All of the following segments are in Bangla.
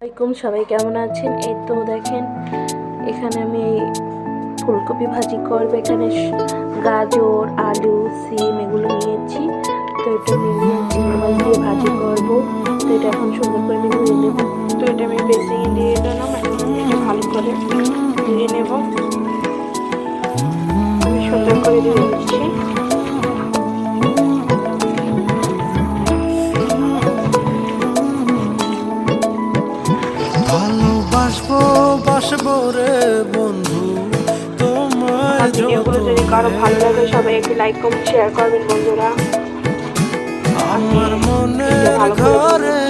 আসসালামাইকুম, সবাই কেমন আছেন? এই তো দেখেন, এখানে আমি ফুলকপি ভাজি করবো। এখানে গাজর, আলু, সিম এগুলো নিয়েছি। তো এটা মিলিয়ে চিংড়ি মাছ দিয়ে ভাজি করব। তো এটা এখন সুন্দর করে আমি ধুয়ে নেব। তো এটা আমি বেসিনে দিয়ে দিলাম। এখন আমি এটা ভালো করে ধুয়ে নেব। আমি সুন্দর করে ধুয়ে নিচ্ছি। বাসবো রে বন্ধু তোমায়। আমার ভিডিওগুলো যদি কারো ভালো লাগে সবাই একটু লাইক কমেন্ট শেয়ার করবেন বন্ধুরা। আমার মনের ঘরে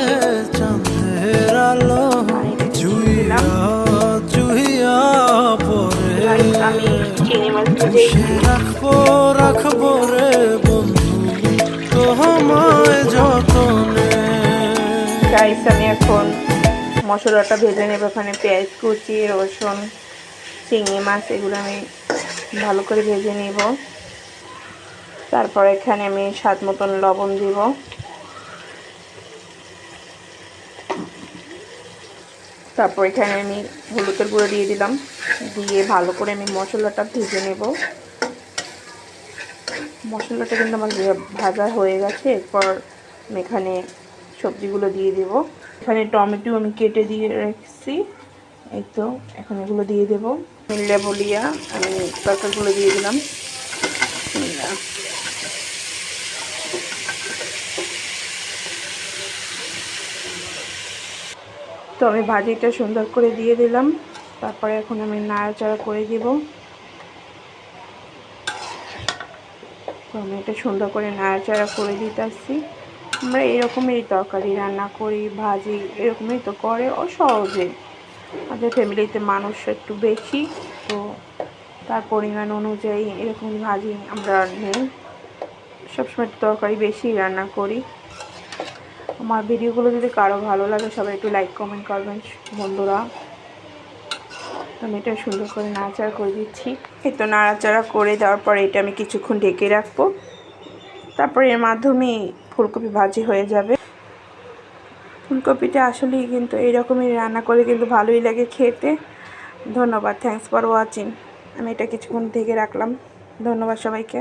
চাঁদের আলো জুইয়া জুইয়া পরে আমি চিংড়ি মাছ ভেজে রাখবো রে বন্ধু তোমায় যতনে। গাইস, আমি এখন মশলাটা ভেজে নেব। এখানে পেঁয়াজ কুচি, রসুন, চিংড়ি মাছ এগুলো আমি ভালো করে ভেজে নেব। তারপর এখানে আমি স্বাদ মতন লবণ দিব। তারপর এখানে আমি হলুদের গুঁড়ো দিয়ে দিলাম। দিয়ে ভালো করে আমি মশলাটা ভেজে নেব। মশলাটা কিন্তু আমার ভাজা হয়ে গেছে। এরপর আমি এখানে সবজিগুলো দিয়ে দেব। এখানে টমেটো আমি কেটে দিয়ে রেখেছি। এই তো এখন এগুলো দিয়ে দেবো। লেবু লিয়া আমি তরকারিগুলো দিয়ে দিলাম। তো আমি ভাজিটা সুন্দর করে দিয়ে দিলাম। তারপরে এখন আমি নাড়াচাড়া করে দিব। তো আমি এটা সুন্দর করে নাড়াচাড়া করে দিতে আসছি। আমরা এরকমই তরকারি রান্না করি, ভাজি এরকমই তো করে ও সহজে। আমাদের ফ্যামিলিতে মানুষ একটু বেশি, তো তার পরিমাণ অনুযায়ী এরকম ভাজি আমরা নেই। সবসময় তরকারি বেশি রান্না করি। আমার ভিডিওগুলো যদি কারো ভালো লাগে সবাই একটু লাইক কমেন্ট করবেন বন্ধুরা। আমি এটা সুন্দর করে নাড়াচাড়া করে দিচ্ছি। এই তো নাড়াচাড়া করে দেওয়ার পরে এটা আমি কিছুক্ষণ ঢেকে রাখবো। তারপরে এর মাধ্যমে ফুলকপি ভাজি হয়ে যাবে। ফুলকপিটা আসলেই কিন্তু এইরকমই রান্না করে কিন্তু ভালোই লাগে খেতে। ধন্যবাদ, থ্যাংকস ফর ওয়াচিং। আমি এটা কিছুক্ষণ ঢেকে রাখলাম। ধন্যবাদ সবাইকে।